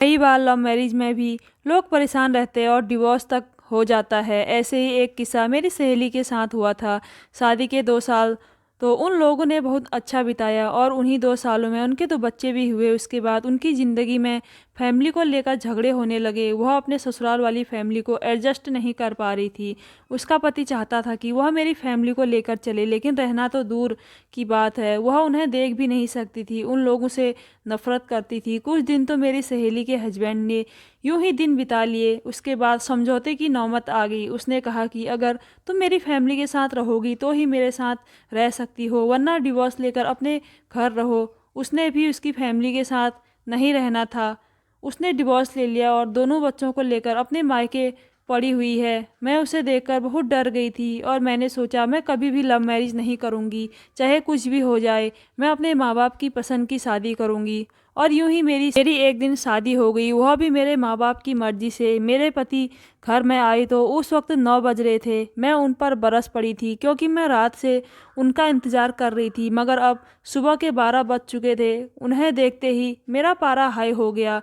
कई बार love marriage में भी लोग परेशान रहते हैं और डिवोर्स तक हो जाता है। ऐसे ही एक किस्सा मेरी सहेली के साथ हुआ था। शादी के 2 साल तो उन लोगों ने बहुत अच्छा बिताया और उन्हीं 2 सालों में उनके 2 बच्चे भी हुए। उसके बाद उनकी ज़िंदगी में फैमिली को लेकर झगड़े होने लगे। वह अपने ससुराल वाली फैमिली को एडजस्ट नहीं कर पा रही थी। उसका पति चाहता था कि वह मेरी फैमिली को लेकर चले, लेकिन रहना तो दूर की बात है, वह उन्हें देख भी नहीं सकती थी। उन लोगों से नफरत करती थी। कुछ दिन तो मेरी सहेली के हस्बैंड ने यूं ही दिन बिता लिए। उसके बाद समझौते की नौबत आ गई। उसने कहा कि अगर तुम मेरी फैमिली के साथ रहोगी तो ही मेरे साथ रह सकती हो, वरना डिवोर्स लेकर अपने घर रहो। उसने भी उसकी फैमिली के साथ नहीं रहना था। उसने डिवोर्स ले लिया और दोनों बच्चों को लेकर अपने मायके पड़ी हुई है। मैं उसे देखकर बहुत डर गई थी और मैंने सोचा मैं कभी भी लव मैरिज नहीं करूँगी, चाहे कुछ भी हो जाए। मैं अपने माँ बाप की पसंद की शादी करूँगी। और यूं ही मेरी एक दिन शादी हो गई, वह भी मेरे माँ बाप की मर्जी से। मेरे पति घर में आए तो उस वक्त 9 बज रहे थे। मैं उन पर बरस पड़ी थी क्योंकि मैं रात से उनका इंतज़ार कर रही थी, मगर अब सुबह के 12 बज चुके थे। उन्हें देखते ही मेरा पारा हाई हो गया।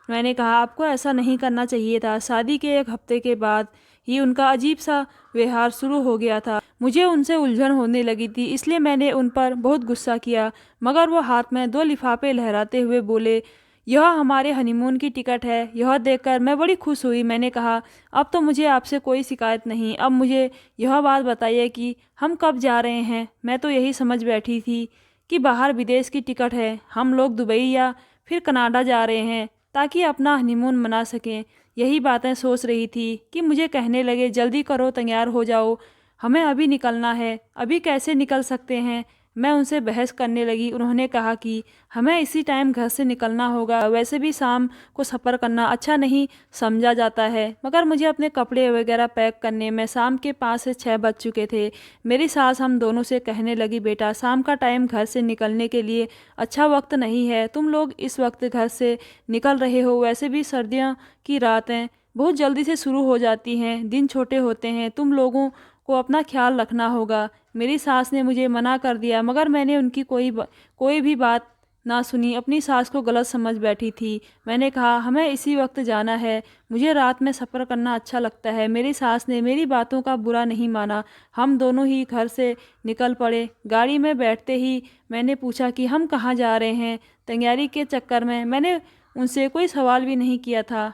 मैंने कहा आपको ऐसा नहीं करना चाहिए था। शादी के 1 हफ्ते के बाद ही उनका अजीब सा व्यवहार शुरू हो गया था। मुझे उनसे उलझन होने लगी थी, इसलिए मैंने उन पर बहुत गुस्सा किया। मगर वो हाथ में 2 लिफाफे लहराते हुए बोले, यह हमारे हनीमून की टिकट है। यह देखकर मैं बड़ी खुश हुई। मैंने कहा अब तो मुझे आपसे कोई शिकायत नहीं। अब मुझे यह बात बताइए कि हम कब जा रहे हैं। मैं तो यही समझ बैठी थी कि बाहर विदेश की टिकट है, हम लोग दुबई या फिर कनाडा जा रहे हैं ताकि अपना हनीमून मना सकें। यही बातें सोच रही थी कि मुझे कहने लगे, जल्दी करो, तैयार हो जाओ, हमें अभी निकलना है। अभी कैसे निकल सकते हैं। मैं उनसे बहस करने लगी। उन्होंने कहा कि हमें इसी टाइम घर से निकलना होगा, वैसे भी शाम को सफ़र करना अच्छा नहीं समझा जाता है। मगर मुझे अपने कपड़े वगैरह पैक करने में शाम के 5 से 6 बज चुके थे। मेरी सास हम दोनों से कहने लगी, बेटा शाम का टाइम घर से निकलने के लिए अच्छा वक्त नहीं है। तुम लोग इस वक्त घर से निकल रहे हो, वैसे भी सर्दियों की रातें बहुत जल्दी से शुरू हो जाती हैं, दिन छोटे होते हैं, तुम लोगों को अपना ख्याल रखना होगा। मेरी सास ने मुझे मना कर दिया, मगर मैंने उनकी कोई भी बात ना सुनी। अपनी सास को गलत समझ बैठी थी। मैंने कहा हमें इसी वक्त जाना है, मुझे रात में सफ़र करना अच्छा लगता है। मेरी सास ने मेरी बातों का बुरा नहीं माना। हम दोनों ही घर से निकल पड़े। गाड़ी में बैठते ही मैंने पूछा कि हम कहाँ जा रहे हैं। तैयारी के चक्कर में मैंने उनसे कोई सवाल भी नहीं किया था।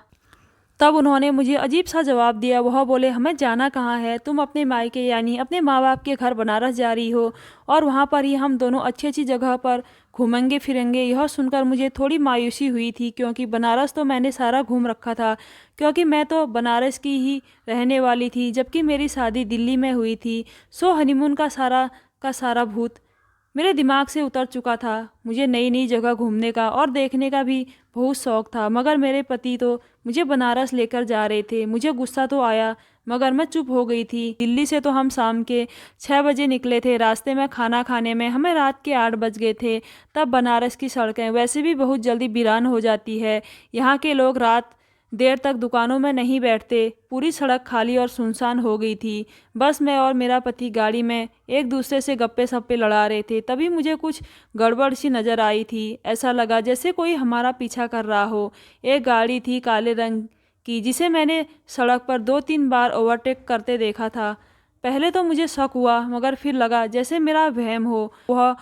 तब उन्होंने मुझे अजीब सा जवाब दिया। वह बोले, हमें जाना कहाँ है, तुम अपने मायके यानी अपने माँ बाप के घर बनारस जा रही हो और वहाँ पर ही हम दोनों अच्छी अच्छी जगह पर घूमेंगे फिरेंगे। यह सुनकर मुझे थोड़ी मायूसी हुई थी, क्योंकि बनारस तो मैंने सारा घूम रखा था, क्योंकि मैं तो बनारस की ही रहने वाली थी, जबकि मेरी शादी दिल्ली में हुई थी। सो हनीमून का सारा भूत मेरे दिमाग से उतर चुका था। मुझे नई नई जगह घूमने का और देखने का भी बहुत शौक था, मगर मेरे पति तो मुझे बनारस लेकर जा रहे थे। मुझे गुस्सा तो आया, मगर मैं चुप हो गई थी। दिल्ली से तो हम शाम के 6 बजे निकले थे। रास्ते में खाना खाने में हमें रात के 8 बज गए थे। तब बनारस की सड़कें वैसे भी बहुत जल्दी वीरान हो जाती है। यहाँ के लोग रात देर तक दुकानों में नहीं बैठते। पूरी सड़क खाली और सुनसान हो गई थी। बस मैं और मेरा पति गाड़ी में एक दूसरे से गप्पे सप्पे लड़ा रहे थे। तभी मुझे कुछ गड़बड़ सी नज़र आई थी। ऐसा लगा जैसे कोई हमारा पीछा कर रहा हो। एक गाड़ी थी काले रंग की, जिसे मैंने सड़क पर 2-3 बार ओवरटेक करते देखा था। पहले तो मुझे शक हुआ, मगर फिर लगा जैसे मेरा वहम हो। वह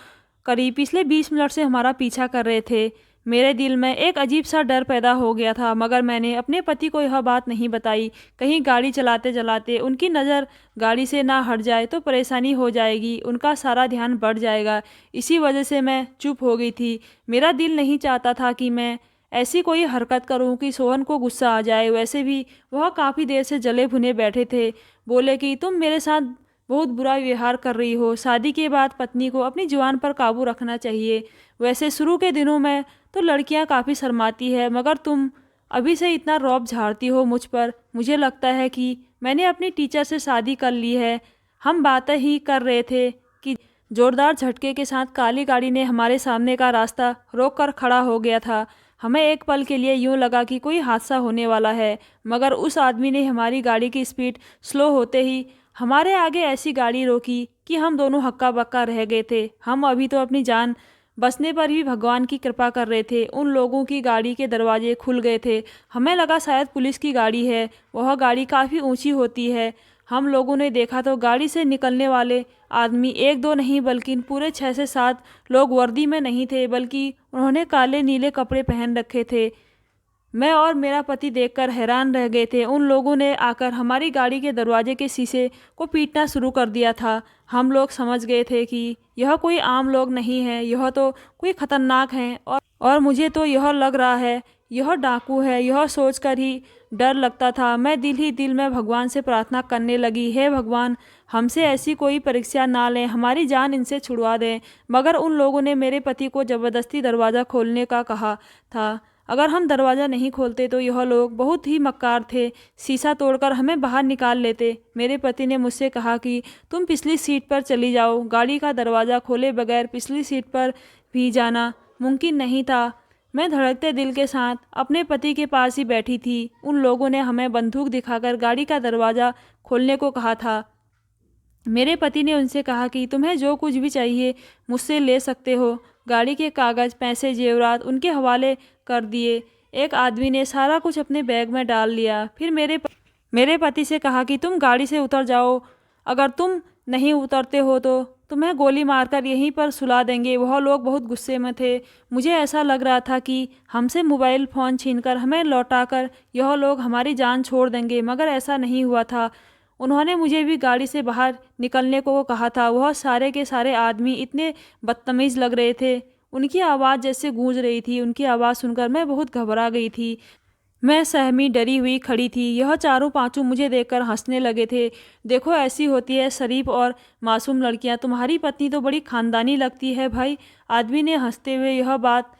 करीब पिछले 20 मिनट से हमारा पीछा कर रहे थे। मेरे दिल में एक अजीब सा डर पैदा हो गया था, मगर मैंने अपने पति को यह बात नहीं बताई। कहीं गाड़ी चलाते चलाते उनकी नज़र गाड़ी से ना हट जाए तो परेशानी हो जाएगी, उनका सारा ध्यान बढ़ जाएगा। इसी वजह से मैं चुप हो गई थी। मेरा दिल नहीं चाहता था कि मैं ऐसी कोई हरकत करूं कि सोहन को गुस्सा आ जाए। वैसे भी वह काफ़ी देर से जले भुने बैठे थे। बोले कि तुम मेरे साथ बहुत बुरा व्यवहार कर रही हो। शादी के बाद पत्नी को अपनी जुबान पर काबू रखना चाहिए। वैसे शुरू के दिनों में तो लड़कियां काफ़ी शर्माती है, मगर तुम अभी से इतना रौब झाड़ती हो मुझ पर। मुझे लगता है कि मैंने अपनी टीचर से शादी कर ली है। हम बातें ही कर रहे थे कि जोरदार झटके के साथ काली गाड़ी ने हमारे सामने का रास्ता रोक कर खड़ा हो गया था। हमें एक पल के लिए यूं लगा कि कोई हादसा होने वाला है, मगर उस आदमी ने हमारी गाड़ी की स्पीड स्लो होते ही हमारे आगे ऐसी गाड़ी रोकी कि हम दोनों हक्का बक्का रह गए थे। हम अभी तो अपनी जान बचने पर भी भगवान की कृपा कर रहे थे। उन लोगों की गाड़ी के दरवाजे खुल गए थे। हमें लगा शायद पुलिस की गाड़ी है। वह गाड़ी काफ़ी ऊंची होती है। हम लोगों ने देखा तो गाड़ी से निकलने वाले आदमी एक दो नहीं बल्कि पूरे 6 से 7 लोग वर्दी में नहीं थे, बल्कि उन्होंने काले नीले कपड़े पहन रखे थे। मैं और मेरा पति देखकर हैरान रह गए थे। उन लोगों ने आकर हमारी गाड़ी के दरवाजे के शीशे को पीटना शुरू कर दिया था। हम लोग समझ गए थे कि यह कोई आम लोग नहीं है, यह तो कोई खतरनाक हैं। और मुझे तो यह लग रहा है यह डाकू है। यह सोचकर ही डर लगता था। मैं दिल ही दिल में भगवान से प्रार्थना करने लगी, हे भगवान, हमसे ऐसी कोई परीक्षा ना लें, हमारी जान इनसे छुड़वा दें। मगर उन लोगों ने मेरे पति को ज़बरदस्ती दरवाज़ा खोलने का कहा था। अगर हम दरवाज़ा नहीं खोलते तो यह लोग बहुत ही मक्कार थे, शीशा तोड़कर हमें बाहर निकाल लेते। मेरे पति ने मुझसे कहा कि तुम पिछली सीट पर चली जाओ। गाड़ी का दरवाज़ा खोले बगैर पिछली सीट पर भी जाना मुमकिन नहीं था। मैं धड़कते दिल के साथ अपने पति के पास ही बैठी थी। उन लोगों ने हमें बंदूक दिखाकर गाड़ी का दरवाज़ा खोलने को कहा था। मेरे पति ने उनसे कहा कि तुम्हें जो कुछ भी चाहिए मुझसे ले सकते हो। गाड़ी के कागज़, पैसे, जेवरात उनके हवाले कर दिए। एक आदमी ने सारा कुछ अपने बैग में डाल लिया। फिर मेरे पति से कहा कि तुम गाड़ी से उतर जाओ, अगर तुम नहीं उतरते हो तो तुम्हें गोली मारकर यहीं पर सुला देंगे। वह लोग बहुत गुस्से में थे। मुझे ऐसा लग रहा था कि हमसे मोबाइल फ़ोन छीनकर हमें लौटाकर यह लोग हमारी जान छोड़ देंगे, मगर ऐसा नहीं हुआ था। उन्होंने मुझे भी गाड़ी से बाहर निकलने को कहा था। वह सारे के सारे आदमी इतने बदतमीज़ लग रहे थे। उनकी आवाज़ जैसे गूंज रही थी। उनकी आवाज़ सुनकर मैं बहुत घबरा गई थी। मैं सहमी डरी हुई खड़ी थी। यह चारों पांचों मुझे देखकर हंसने लगे थे। देखो, ऐसी होती है शरीफ और मासूम लड़कियां। तुम्हारी पत्नी तो बड़ी खानदानी लगती है भाई। आदमी ने हंसते हुए यह बात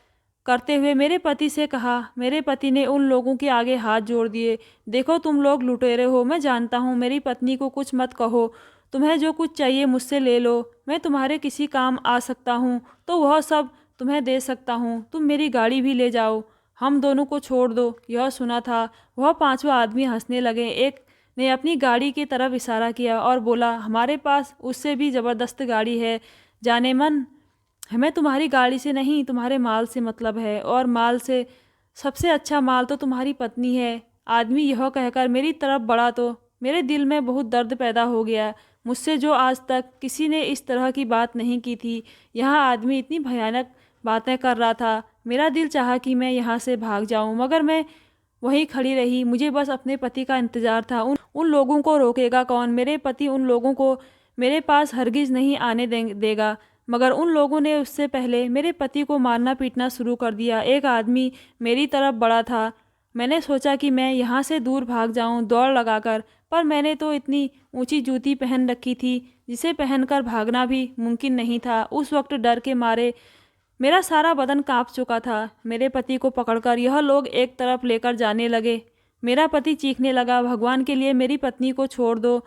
करते हुए मेरे पति से कहा। मेरे पति ने उन लोगों के आगे हाथ जोड़ दिए। देखो, तुम लोग लुटेरे हो, मैं जानता हूँ। मेरी पत्नी को कुछ मत कहो। तुम्हें जो कुछ चाहिए मुझसे ले लो। मैं तुम्हारे किसी काम आ सकता हूँ तो वह सब तुम्हें दे सकता हूँ। तुम मेरी गाड़ी भी ले जाओ, हम दोनों को छोड़ दो। यह सुना था वह पांचवा आदमी हंसने लगे। एक ने अपनी गाड़ी की तरफ इशारा किया और बोला, हमारे पास उससे भी ज़बरदस्त गाड़ी है। जाने मन, हमें तुम्हारी गाड़ी से नहीं, तुम्हारे माल से मतलब है, और माल से सबसे अच्छा माल तो तुम्हारी पत्नी है। आदमी यह कहकर मेरी तरफ बढ़ा तो मेरे दिल में बहुत दर्द पैदा हो गया। मुझसे जो आज तक किसी ने इस तरह की बात नहीं की थी, यहाँ आदमी इतनी भयानक बातें कर रहा था। मेरा दिल चाहा कि मैं यहाँ से भाग जाऊँ, मगर मैं वहीं खड़ी रही। मुझे बस अपने पति का इंतज़ार था। उन लोगों को रोकेगा कौन? मेरे पति उन लोगों को मेरे पास हरगिज़ नहीं आने देगा। मगर उन लोगों ने उससे पहले मेरे पति को मारना पीटना शुरू कर दिया। एक आदमी मेरी तरफ बढ़ा था। मैंने सोचा कि मैं यहाँ से दूर भाग जाऊँ दौड़ लगाकर, पर मैंने तो इतनी ऊंची जूती पहन रखी थी जिसे पहनकर भागना भी मुमकिन नहीं था। उस वक्त डर के मारे मेरा सारा बदन कांप चुका था। मेरे पति को पकड़कर यह लोग एक तरफ लेकर जाने लगे। मेरा पति चीखने लगा, भगवान के लिए मेरी पत्नी को छोड़ दो,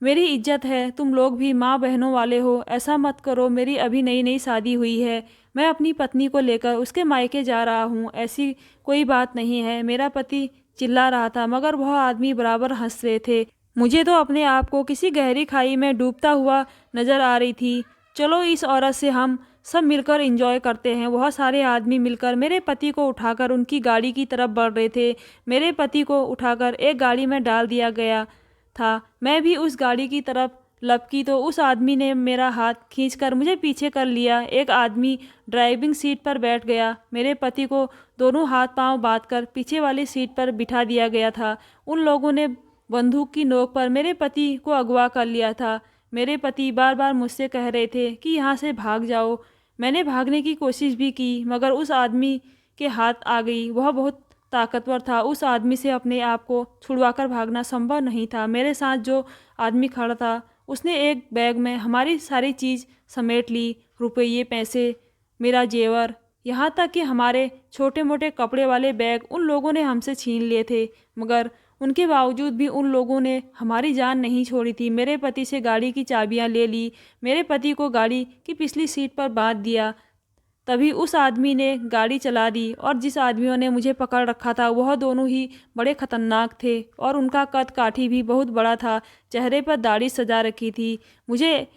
मेरी इज्जत है, तुम लोग भी माँ बहनों वाले हो, ऐसा मत करो। मेरी अभी नई नई शादी हुई है। मैं अपनी पत्नी को लेकर उसके मायके जा रहा हूँ, ऐसी कोई बात नहीं है। मेरा पति चिल्ला रहा था, मगर वह आदमी बराबर हंस रहे थे। मुझे तो अपने आप को किसी गहरी खाई में डूबता हुआ नजर आ रही थी। चलो, इस औरत से हम सब मिलकर एंजॉय करते हैं। वह सारे आदमी मिलकर मेरे पति को उठाकर उनकी गाड़ी की तरफ बढ़ रहे थे। मेरे पति को उठाकर एक गाड़ी में डाल दिया गया था। मैं भी उस गाड़ी की तरफ लपकी तो उस आदमी ने मेरा हाथ खींचकर मुझे पीछे कर लिया। एक आदमी ड्राइविंग सीट पर बैठ गया। मेरे पति को दोनों हाथ पांव बांधकर पीछे वाली सीट पर बिठा दिया गया था। उन लोगों ने बंदूक की नोक पर मेरे पति को अगवा कर लिया था। मेरे पति बार बार मुझसे कह रहे थे कि यहाँ से भाग जाओ। मैंने भागने की कोशिश भी की, मगर उस आदमी के हाथ आ गई। वह बहुत ताकतवर था। उस आदमी से अपने आप को छुड़वाकर भागना संभव नहीं था। मेरे साथ जो आदमी खड़ा था उसने एक बैग में हमारी सारी चीज़ समेट ली, रुपये, पैसे, मेरा जेवर, यहाँ तक कि हमारे छोटे मोटे कपड़े वाले बैग उन लोगों ने हमसे छीन लिए थे। मगर उनके बावजूद भी उन लोगों ने हमारी जान नहीं छोड़ी थी। मेरे पति से गाड़ी की चाबियाँ ले ली, मेरे पति को गाड़ी की पिछली सीट पर बांध दिया। तभी उस आदमी ने गाड़ी चला दी, और जिस आदमियों ने मुझे पकड़ रखा था वह दोनों ही बड़े खतरनाक थे, और उनका कद काठी भी बहुत बड़ा था। चेहरे पर दाढ़ी सजा रखी थी। मुझे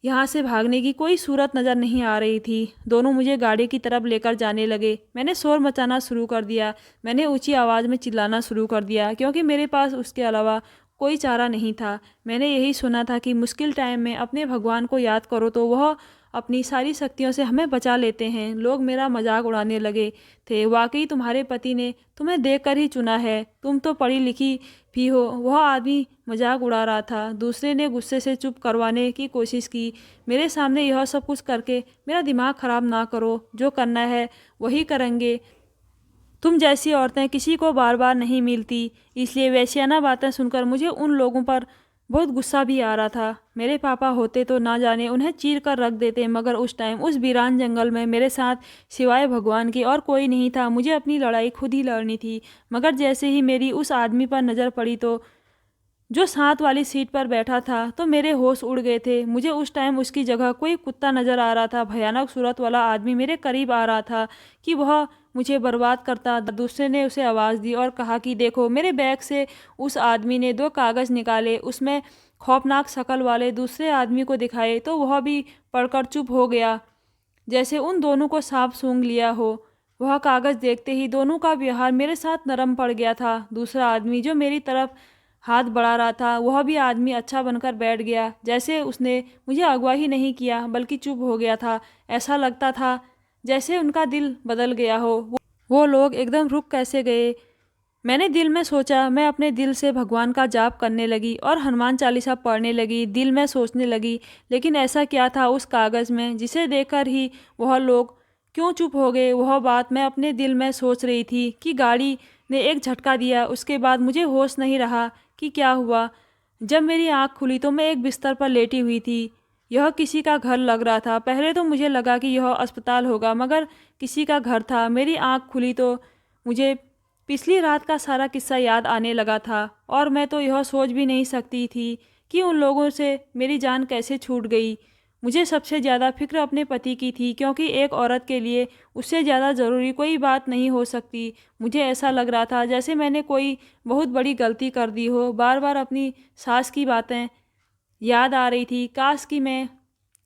यहाँ से भागने की कोई सूरत नज़र नहीं आ रही थी। दोनों मुझे गाड़ी की तरफ लेकर जाने लगे। मैंने शोर मचाना शुरू कर दिया। मैंने ऊंची आवाज़ में चिल्लाना शुरू कर दिया, क्योंकि मेरे पास उसके अलावा कोई चारा नहीं था। मैंने यही सुना था कि मुश्किल टाइम में अपने भगवान को याद करो तो वह अपनी सारी शक्तियों से हमें बचा लेते हैं। लोग मेरा मजाक उड़ाने लगे थे। वाकई तुम्हारे पति ने तुम्हें देखकर ही चुना है, तुम तो पढ़ी लिखी भी हो। वह आदमी मजाक उड़ा रहा था। दूसरे ने गुस्से से चुप करवाने की कोशिश की। मेरे सामने यह सब कुछ करके मेरा दिमाग खराब ना करो। जो करना है वही करेंगे। तुम जैसी औरतें किसी को बार बार नहीं मिलती, इसलिए वैश्याना बातें सुनकर मुझे उन लोगों पर बहुत गुस्सा भी आ रहा था। मेरे पापा होते तो ना जाने उन्हें चीर कर रख देते, मगर उस टाइम उस वीरान जंगल में मेरे साथ सिवाय भगवान के और कोई नहीं था। मुझे अपनी लड़ाई खुद ही लड़नी थी। मगर जैसे ही मेरी उस आदमी पर नज़र पड़ी तो जो साथ वाली सीट पर बैठा था, तो मेरे होश उड़ गए थे। मुझे उस टाइम उसकी जगह कोई कुत्ता नज़र आ रहा था। भयानक सूरत वाला आदमी मेरे करीब आ रहा था कि वह मुझे बर्बाद करता। दूसरे ने उसे आवाज़ दी और कहा कि देखो। मेरे बैग से उस आदमी ने 2 कागज़ निकाले, उसमें खौफनाक शक्ल वाले दूसरे आदमी को दिखाए, तो वह भी पढ़कर चुप हो गया, जैसे उन दोनों को सांप सूंघ लिया हो। वह कागज़ देखते ही दोनों का व्यवहार मेरे साथ नरम पड़ गया था। दूसरा आदमी जो मेरी तरफ हाथ बढ़ा रहा था, वह भी आदमी अच्छा बनकर बैठ गया, जैसे उसने मुझे अगवा ही नहीं किया बल्कि चुप हो गया था। ऐसा लगता था जैसे उनका दिल बदल गया हो। वो लोग एकदम रुक कैसे गए। मैंने दिल में सोचा। मैं अपने दिल से भगवान का जाप करने लगी और हनुमान चालीसा पढ़ने लगी। दिल में सोचने लगी, लेकिन ऐसा क्या था उस कागज़ में जिसे देखकर ही वह लोग क्यों चुप हो गए। वह बात मैं अपने दिल में सोच रही थी कि गाड़ी ने एक झटका दिया। उसके बाद मुझे होश नहीं रहा कि क्या हुआ। जब मेरी आँख खुली तो मैं एक बिस्तर पर लेटी हुई थी। यह किसी का घर लग रहा था। पहले तो मुझे लगा कि यह अस्पताल होगा, मगर किसी का घर था। मेरी आँख खुली तो मुझे पिछली रात का सारा किस्सा याद आने लगा था, और मैं तो यह सोच भी नहीं सकती थी कि उन लोगों से मेरी जान कैसे छूट गई। मुझे सबसे ज़्यादा फिक्र अपने पति की थी, क्योंकि एक औरत के लिए उससे ज़्यादा ज़रूरी कोई बात नहीं हो सकती। मुझे ऐसा लग रहा था जैसे मैंने कोई बहुत बड़ी गलती कर दी हो। बार बार अपनी सास की बातें याद आ रही थी। काश कि मैं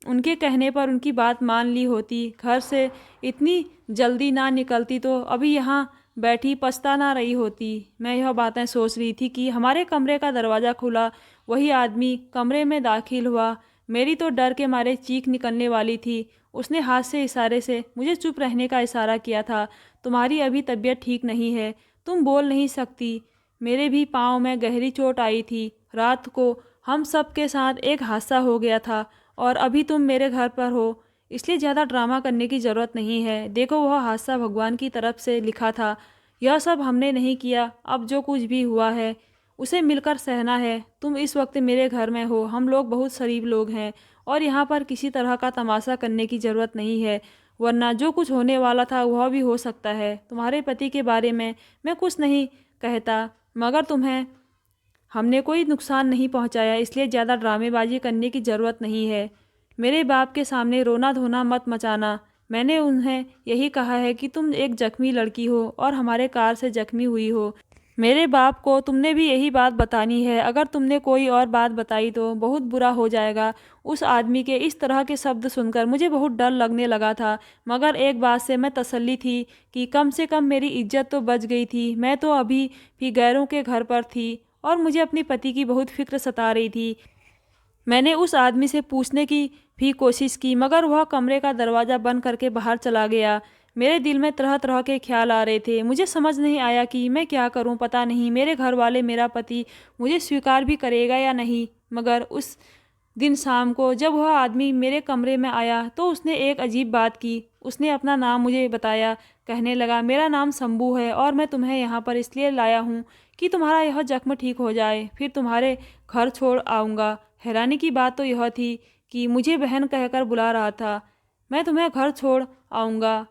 उनके कहने पर उनकी बात मान ली होती, घर से इतनी जल्दी ना निकलती, तो अभी यहाँ बैठी पछता ना रही होती। मैं यह बातें सोच रही थी कि हमारे कमरे का दरवाज़ा खुला। वही आदमी कमरे में दाखिल हुआ। मेरी तो डर के मारे चीख निकलने वाली थी। उसने हाथ से इशारे से मुझे चुप रहने का इशारा किया था। तुम्हारी अभी तबीयत ठीक नहीं है, तुम बोल नहीं सकती। मेरे भी पाँव में गहरी चोट आई थी। रात को हम सब के साथ एक हादसा हो गया था, और अभी तुम मेरे घर पर हो, इसलिए ज़्यादा ड्रामा करने की ज़रूरत नहीं है। देखो, वह हादसा भगवान की तरफ से लिखा था। यह सब हमने नहीं किया। अब जो कुछ भी हुआ है उसे मिलकर सहना है। तुम इस वक्त मेरे घर में हो। हम लोग बहुत शरीफ लोग हैं, और यहाँ पर किसी तरह का तमाशा करने की ज़रूरत नहीं है, वरना जो कुछ होने वाला था वह भी हो सकता है। तुम्हारे पति के बारे में मैं कुछ नहीं कहता, मगर तुम्हें हमने कोई नुकसान नहीं पहुंचाया, इसलिए ज़्यादा ड्रामेबाजी करने की ज़रूरत नहीं है। मेरे बाप के सामने रोना धोना मत मचाना। मैंने उन्हें यही कहा है कि तुम एक जख्मी लड़की हो और हमारे कार से जख्मी हुई हो। मेरे बाप को तुमने भी यही बात बतानी है। अगर तुमने कोई और बात बताई तो बहुत बुरा हो जाएगा। उस आदमी के इस तरह के शब्द सुनकर मुझे बहुत डर लगने लगा था, मगर एक बात से मैं तसल्ली थी कि कम से कम मेरी इज्जत तो बच गई थी। मैं तो अभी भी गैरों के घर पर थी, और मुझे अपने पति की बहुत फिक्र सता रही थी। मैंने उस आदमी से पूछने की भी कोशिश की, मगर वह कमरे का दरवाज़ा बंद करके बाहर चला गया। मेरे दिल में तरह तरह के ख्याल आ रहे थे। मुझे समझ नहीं आया कि मैं क्या करूं। पता नहीं मेरे घर वाले मेरा पति मुझे स्वीकार भी करेगा या नहीं। मगर उस दिन शाम को जब वह आदमी मेरे कमरे में आया तो उसने एक अजीब बात की। उसने अपना नाम मुझे बताया। कहने लगा, मेरा नाम शंभू है, और मैं तुम्हें यहाँ पर इसलिए लाया हूँ कि तुम्हारा यह जख्म ठीक हो जाए, फिर तुम्हारे घर छोड़ आऊँगा। हैरानी की बात तो यह थी कि मुझे बहन कहकर बुला रहा था। मैं तुम्हें घर छोड़ आऊँगा,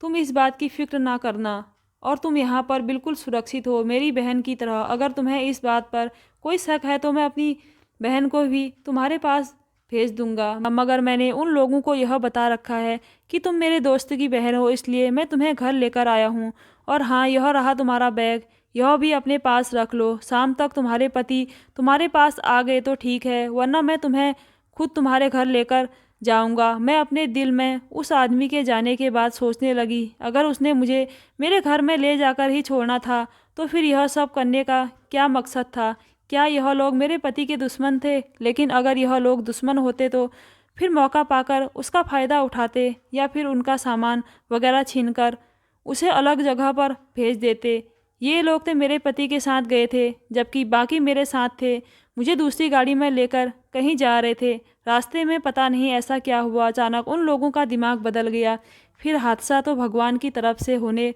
तुम इस बात की फिक्र ना करना, और तुम यहाँ पर बिल्कुल सुरक्षित हो, मेरी बहन की तरह। अगर तुम्हें इस बात पर कोई शक है तो मैं अपनी बहन को भी तुम्हारे पास भेज दूंगा, मगर मैंने उन लोगों को यह बता रखा है कि तुम मेरे दोस्त की बहन हो, इसलिए मैं तुम्हें घर लेकर आया हूँ। और हाँ, यह रहा तुम्हारा बैग, यह भी अपने पास रख लो। शाम तक तुम्हारे पति तुम्हारे पास आ गए तो ठीक है, वरना मैं तुम्हें खुद तुम्हारे घर लेकर जाऊंगा। मैं अपने दिल में उस आदमी के जाने के बाद सोचने लगी, अगर उसने मुझे मेरे घर में ले जाकर ही छोड़ना था तो फिर यह सब करने का क्या मकसद था? क्या यह लोग मेरे पति के दुश्मन थे? लेकिन अगर यह लोग दुश्मन होते तो फिर मौका पाकर उसका फ़ायदा उठाते या फिर उनका सामान वगैरह छीनकर उसे अलग जगह पर भेज देते। ये लोग तो मेरे पति के साथ गए थे, जबकि बाकी मेरे साथ थे। मुझे दूसरी गाड़ी में लेकर कहीं जा रहे थे। रास्ते में पता नहीं ऐसा क्या हुआ, अचानक उन लोगों का दिमाग बदल गया। फिर हादसा तो भगवान की तरफ से होने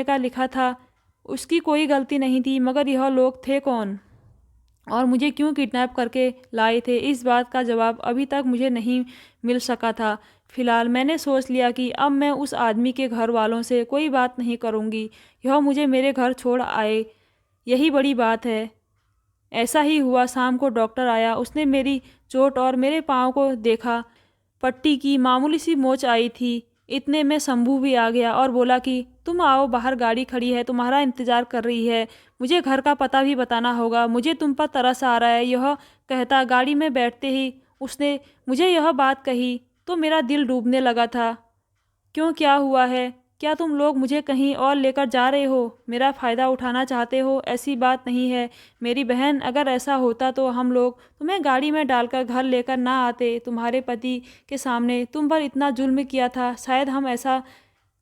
का लिखा था, उसकी कोई गलती नहीं थी। मगर यह लोग थे कौन और मुझे क्यों किडनैप करके लाए थे? इस बात का जवाब अभी तक मुझे नहीं मिल सका था। फिलहाल मैंने सोच लिया कि अब मैं उस आदमी के घर वालों से कोई बात नहीं करूँगी। यह मुझे मेरे घर छोड़ आए, यही बड़ी बात है। ऐसा ही हुआ। शाम को डॉक्टर आया। उसने मेरी चोट और मेरे पाँव को देखा। पट्टी की मामूली सी मोच आई थी। इतने में शंभू भी आ गया और बोला कि तुम आओ, बाहर गाड़ी खड़ी है, तुम्हारा इंतज़ार कर रही है। मुझे घर का पता भी बताना होगा, मुझे तुम पर तरस आ रहा है। यह कहता गाड़ी में बैठते ही उसने मुझे यह बात कही तो मेरा दिल डूबने लगा था। क्यों, क्या हुआ है? क्या तुम लोग मुझे कहीं और लेकर जा रहे हो? मेरा फ़ायदा उठाना चाहते हो? ऐसी बात नहीं है मेरी बहन। अगर ऐसा होता तो हम लोग तुम्हें गाड़ी में डालकर घर लेकर ना आते। तुम्हारे पति के सामने तुम पर इतना जुल्म किया था, शायद हम ऐसा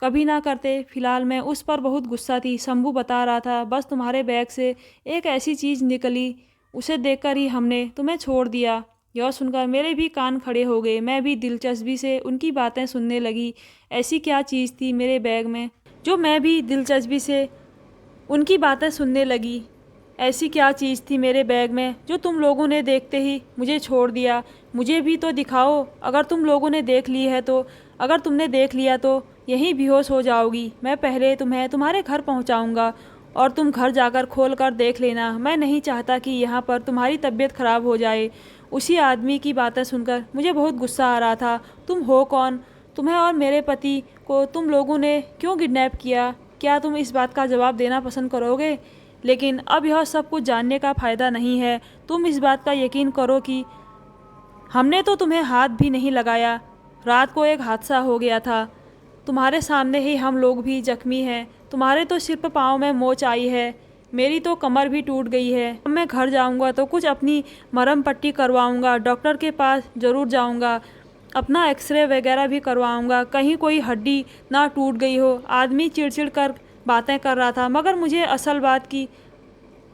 कभी ना करते। फिलहाल मैं उस पर बहुत गुस्सा थी। शंभू बता रहा था, बस तुम्हारे बैग से एक ऐसी चीज़ निकली, उसे देखकर ही हमने तुम्हें छोड़ दिया। यह सुनकर मेरे भी कान खड़े हो गए। मैं भी दिलचस्पी से उनकी बातें सुनने लगी। ऐसी क्या चीज़ थी मेरे बैग में जो मैं भी दिलचस्पी से उनकी बातें सुनने लगी। ऐसी क्या चीज़ थी मेरे बैग में जो तुम लोगों ने देखते ही मुझे छोड़ दिया? मुझे भी तो दिखाओ। अगर तुम लोगों ने देख ली है तो, अगर तुमने देख लिया तो यहीं बेहोश हो जाओगी। मैं पहले तुम्हें तुम्हारे घर पहुंचाऊंगा और तुम घर जाकर खोल कर देख लेना। मैं नहीं चाहता कि यहाँ पर तुम्हारी तबीयत खराब हो जाए। उसी आदमी की बातें सुनकर मुझे बहुत गुस्सा आ रहा था। तुम हो कौन? तुम्हें और मेरे पति को तुम लोगों ने क्यों किडनैप किया? क्या तुम इस बात का जवाब देना पसंद करोगे? लेकिन अब यह सब कुछ जानने का फ़ायदा नहीं है। तुम इस बात का यकीन करो कि हमने तो तुम्हें हाथ भी नहीं लगाया। रात को एक हादसा हो गया था, तुम्हारे सामने ही हम लोग भी जख्मी हैं। तुम्हारे तो सिर पर पाँव में मोच आई है, मेरी तो कमर भी टूट गई है। अब मैं घर जाऊंगा तो कुछ अपनी मरहम पट्टी करवाऊंगा, डॉक्टर के पास ज़रूर जाऊंगा, अपना एक्सरे वगैरह भी करवाऊंगा, कहीं कोई हड्डी ना टूट गई हो। आदमी चिड़चिड़ कर बातें कर रहा था, मगर मुझे असल बात की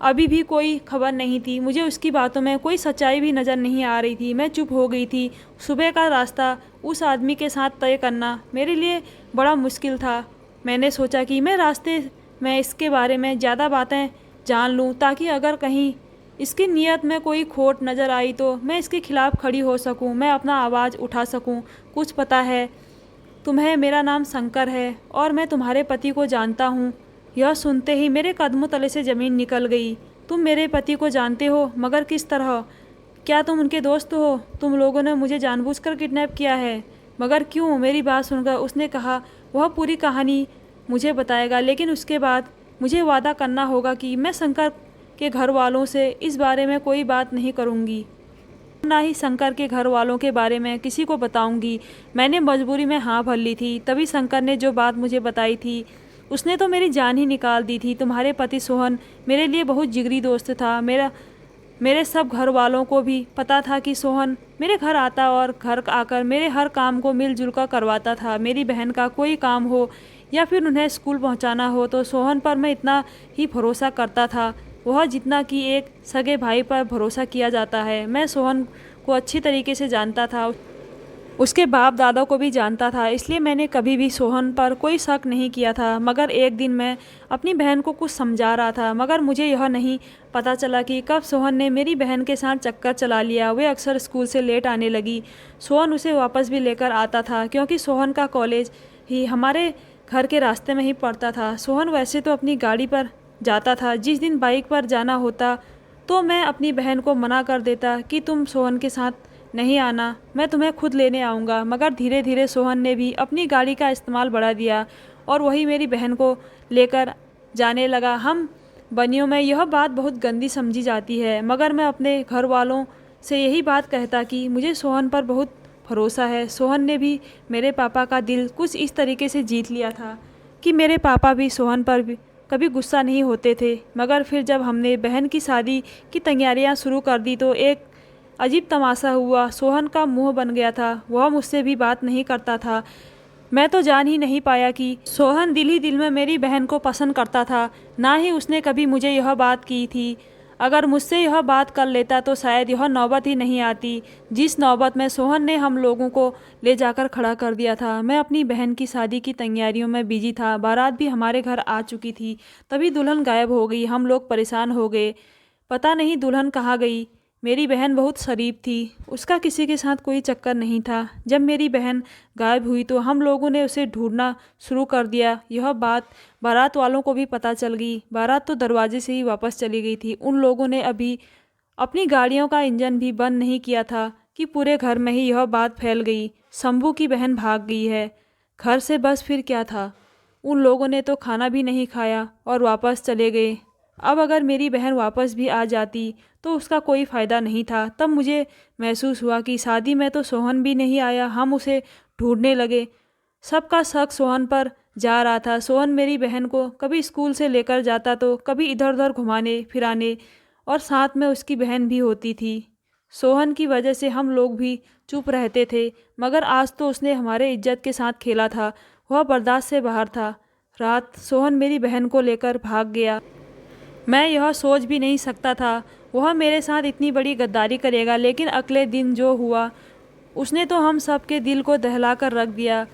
अभी भी कोई खबर नहीं थी। मुझे उसकी बातों में कोई सच्चाई भी नज़र नहीं आ रही थी। मैं चुप हो गई थी। सुबह का रास्ता उस आदमी के साथ तय करना मेरे लिए बड़ा मुश्किल था। मैंने सोचा कि मैं रास्ते में इसके बारे में ज़्यादा बातें जान लूँ, ताकि अगर कहीं इसकी नीयत में कोई खोट नज़र आई तो मैं इसके खिलाफ़ खड़ी हो सकूँ, मैं अपना आवाज़ उठा सकूँ। कुछ पता है तुम्हें, मेरा नाम शंकर है और मैं तुम्हारे पति को जानता हूँ। यह सुनते ही मेरे कदमों तले से ज़मीन निकल गई। तुम मेरे पति को जानते हो, मगर किस तरह? क्या तुम उनके दोस्त हो? तुम लोगों ने मुझे जानबूझकर किडनैप किया है, मगर क्यों? मेरी बात सुनकर उसने कहा वह पूरी कहानी मुझे बताएगा, लेकिन उसके बाद मुझे वादा करना होगा कि मैं शंकर के घर वालों से इस बारे में कोई बात नहीं करूँगी, ना ही शंकर के घर वालों के बारे में किसी को बताऊंगी। मैंने मजबूरी में हाँ भर ली थी। तभी शंकर ने जो बात मुझे बताई थी, उसने तो मेरी जान ही निकाल दी थी। तुम्हारे पति सोहन मेरे लिए बहुत जिगरी दोस्त था। मेरे सब घर वालों को भी पता था कि सोहन मेरे घर आता और घर आकर मेरे हर काम को मिलजुल कर करवाता था। मेरी बहन का कोई काम हो या फिर उन्हें स्कूल पहुंचाना हो तो सोहन पर मैं इतना ही भरोसा करता था, वह जितना कि एक सगे भाई पर भरोसा किया जाता है। मैं सोहन को अच्छी तरीके से जानता था, उसके बाप दादा को भी जानता था, इसलिए मैंने कभी भी सोहन पर कोई शक नहीं किया था। मगर एक दिन मैं अपनी बहन को कुछ समझा रहा था, मगर मुझे यह नहीं पता चला कि कब सोहन ने मेरी बहन के साथ चक्कर चला लिया। वे अक्सर स्कूल से लेट आने लगी। सोहन उसे वापस भी लेकर आता था, क्योंकि सोहन का कॉलेज ही हमारे घर के रास्ते में ही पड़ता था। सोहन वैसे तो अपनी गाड़ी पर जाता था। जिस दिन बाइक पर जाना होता तो मैं अपनी बहन को मना कर देता कि तुम सोहन के साथ नहीं आना, मैं तुम्हें खुद लेने आऊँगा। मगर धीरे धीरे सोहन ने भी अपनी गाड़ी का इस्तेमाल बढ़ा दिया और वही मेरी बहन को लेकर जाने लगा। हम बनियों में यह बात बहुत गंदी समझी जाती है, मगर मैं अपने घर वालों से यही बात कहता कि मुझे सोहन पर बहुत भरोसा है। सोहन ने भी मेरे पापा का दिल कुछ इस तरीके से जीत लिया था कि मेरे पापा भी सोहन पर भी कभी गुस्सा नहीं होते थे। मगर फिर जब हमने बहन की शादी की तैयारियां शुरू कर दी तो एक अजीब तमाशा हुआ। सोहन का मुंह बन गया था, वह मुझसे भी बात नहीं करता था। मैं तो जान ही नहीं पाया कि सोहन दिल ही दिल में मेरी बहन को पसंद करता था। ना ही उसने कभी मुझे यह बात की थी। अगर मुझसे यह बात कर लेता तो शायद यह नौबत ही नहीं आती जिस नौबत में सोहन ने हम लोगों को ले जाकर खड़ा कर दिया था। मैं अपनी बहन की शादी की तैयारियों में बिजी था। बारात भी हमारे घर आ चुकी थी। तभी दुल्हन गायब हो गई। हम लोग परेशान हो गए, पता नहीं दुल्हन कहाँ गई। मेरी बहन बहुत शरीफ थी, उसका किसी के साथ कोई चक्कर नहीं था। जब मेरी बहन गायब हुई तो हम लोगों ने उसे ढूंढना शुरू कर दिया। यह बात बारात वालों को भी पता चल गई। बारात तो दरवाजे से ही वापस चली गई थी। उन लोगों ने अभी अपनी गाड़ियों का इंजन भी बंद नहीं किया था कि पूरे घर में ही यह बात फैल गई, शंभू की बहन भाग गई है घर से। बस फिर क्या था, उन लोगों ने तो खाना भी नहीं खाया और वापस चले गए। अब अगर मेरी बहन वापस भी आ जाती तो उसका कोई फ़ायदा नहीं था। तब मुझे महसूस हुआ कि शादी में तो सोहन भी नहीं आया। हम उसे ढूंढने लगे। सबका शक सोहन पर जा रहा था। सोहन मेरी बहन को कभी स्कूल से लेकर जाता तो कभी इधर उधर घुमाने फिराने, और साथ में उसकी बहन भी होती थी। सोहन की वजह से हम लोग भी चुप रहते थे, मगर आज तो उसने हमारे इज्जत के साथ खेला था। वह बर्दाश्त से बाहर था। रात सोहन मेरी बहन को लेकर भाग गया। मैं यह सोच भी नहीं सकता था वह मेरे साथ इतनी बड़ी गद्दारी करेगा। लेकिन अगले दिन जो हुआ उसने तो हम सब के दिल को दहला कर रख दिया।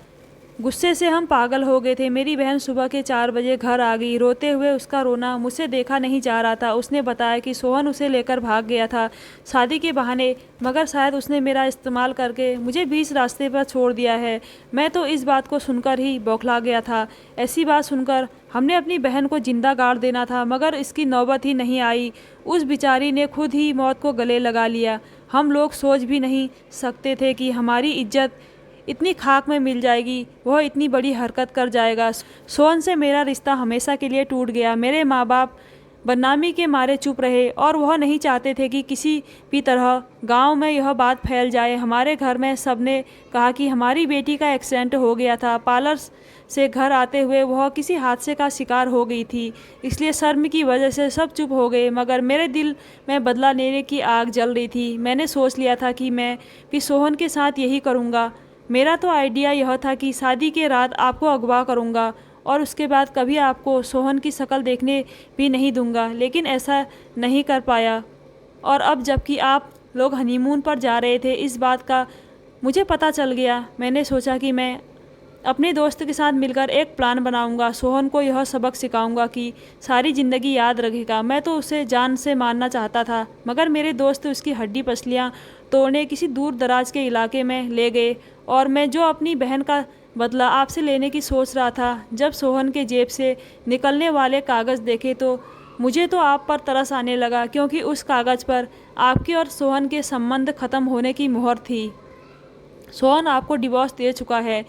गुस्से से हम पागल हो गए थे। मेरी बहन सुबह के 4 बजे घर आ गई। रोते हुए उसका रोना मुझसे देखा नहीं जा रहा था। उसने बताया कि सोहन उसे लेकर भाग गया था शादी के बहाने, मगर शायद उसने मेरा इस्तेमाल करके मुझे बीच रास्ते पर छोड़ दिया है। मैं तो इस बात को सुनकर ही बौखला गया था। ऐसी बात सुनकर हमने अपनी बहन को जिंदा गाड़ देना था, मगर इसकी नौबत ही नहीं आई। उस बेचारी ने खुद ही मौत को गले लगा लिया। हम लोग सोच भी नहीं सकते थे कि हमारी इज्जत इतनी खाक में मिल जाएगी। वह इतनी बड़ी हरकत कर जाएगा। सोहन से मेरा रिश्ता हमेशा के लिए टूट गया। मेरे माँ बाप बदनामी के मारे चुप रहे और वह नहीं चाहते थे कि किसी भी तरह गांव में यह बात फैल जाए। हमारे घर में सबने कहा कि हमारी बेटी का एक्सीडेंट हो गया था। पार्लर से घर आते हुए वह किसी हादसे का शिकार हो गई थी, इसलिए शर्म की वजह से सब चुप हो गए। मगर मेरे दिल में बदला लेने की आग जल रही थी। मैंने सोच लिया था कि मैं भी सोहन के साथ यही करूँगा। मेरा तो आइडिया यह था कि शादी के रात आपको अगवा करूँगा और उसके बाद कभी आपको सोहन की शक्ल देखने भी नहीं दूंगा। लेकिन ऐसा नहीं कर पाया। और अब जबकि आप लोग हनीमून पर जा रहे थे, इस बात का मुझे पता चल गया। मैंने सोचा कि मैं अपने दोस्त के साथ मिलकर एक प्लान बनाऊंगा। सोहन को यह सबक सिखाऊंगा कि सारी ज़िंदगी याद रखेगा। मैं तो उसे जान से मारना चाहता था, मगर मेरे दोस्त उसकी हड्डी पसलियाँ तोड़ने किसी दूर दराज के इलाके में ले गए और मैं जो अपनी बहन का बदला आपसे लेने की सोच रहा था। जब सोहन के जेब से निकलने वाले कागज़ देखे तो मुझे तो आप पर तरस आने लगा, क्योंकि उस कागज़ पर आपके और सोहन के संबंध खत्म होने की मुहर थी। सोहन आपको डिवोर्स दे चुका है।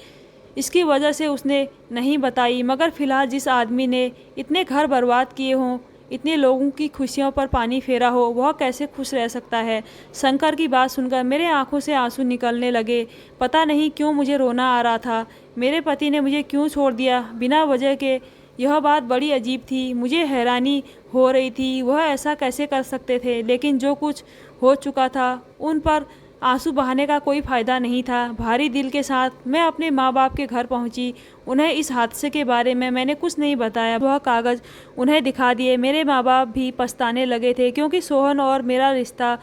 इसकी वजह से उसने नहीं बताई, मगर फ़िलहाल जिस आदमी ने इतने घर बर्बाद किए हों, इतने लोगों की खुशियों पर पानी फेरा हो, वह कैसे खुश रह सकता है। शंकर की बात सुनकर मेरे आंखों से आंसू निकलने लगे। पता नहीं क्यों मुझे रोना आ रहा था। मेरे पति ने मुझे क्यों छोड़ दिया बिना वजह के, यह बात बड़ी अजीब थी। मुझे हैरानी हो रही थी वह ऐसा कैसे कर सकते थे। लेकिन जो कुछ हो चुका था उन पर आंसू बहाने का कोई फ़ायदा नहीं था। भारी दिल के साथ मैं अपने माँ बाप के घर पहुँची। उन्हें इस हादसे के बारे में मैंने कुछ नहीं बताया। वह कागज़ उन्हें दिखा दिए। मेरे माँ बाप भी पछताने लगे थे, क्योंकि सोहन और मेरा रिश्ता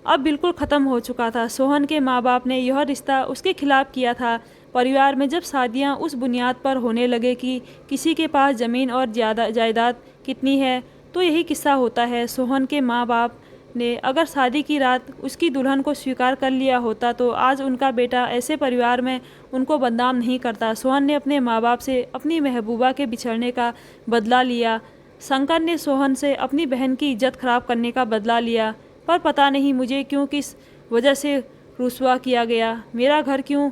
अब बिल्कुल ख़त्म हो चुका था। सोहन के माँ बाप ने यह रिश्ता उसके खिलाफ़ किया था। परिवार में जब शादियाँ उस बुनियाद पर होने लगे कि किसी के पास ज़मीन और जायदाद कितनी है, तो यही किस्सा होता है। सोहन के माँ बाप ने अगर शादी की रात उसकी दुल्हन को स्वीकार कर लिया होता तो आज उनका बेटा ऐसे परिवार में उनको बदनाम नहीं करता। सोहन ने अपने माँ बाप से अपनी महबूबा के बिछड़ने का बदला लिया। शंकर ने सोहन से अपनी बहन की इज्जत खराब करने का बदला लिया। पर पता नहीं मुझे क्यों किस वजह से रुसवा किया गया, मेरा घर क्यों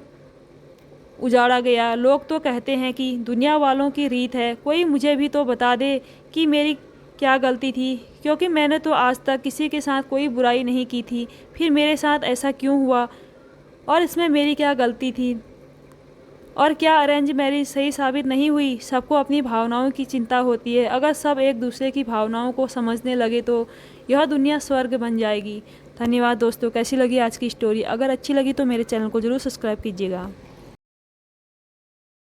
उजाड़ा गया। लोग तो कहते हैं कि दुनिया वालों की रीत है। कोई मुझे भी तो बता दे कि मेरी क्या गलती थी, क्योंकि मैंने तो आज तक किसी के साथ कोई बुराई नहीं की थी। फिर मेरे साथ ऐसा क्यों हुआ और इसमें मेरी क्या गलती थी? और क्या अरेंज मैरिज सही साबित नहीं हुई? सबको अपनी भावनाओं की चिंता होती है। अगर सब एक दूसरे की भावनाओं को समझने लगे तो यह दुनिया स्वर्ग बन जाएगी। धन्यवाद दोस्तों। कैसी लगी आज की स्टोरी? अगर अच्छी लगी तो मेरे चैनल को ज़रूर सब्सक्राइब कीजिएगा।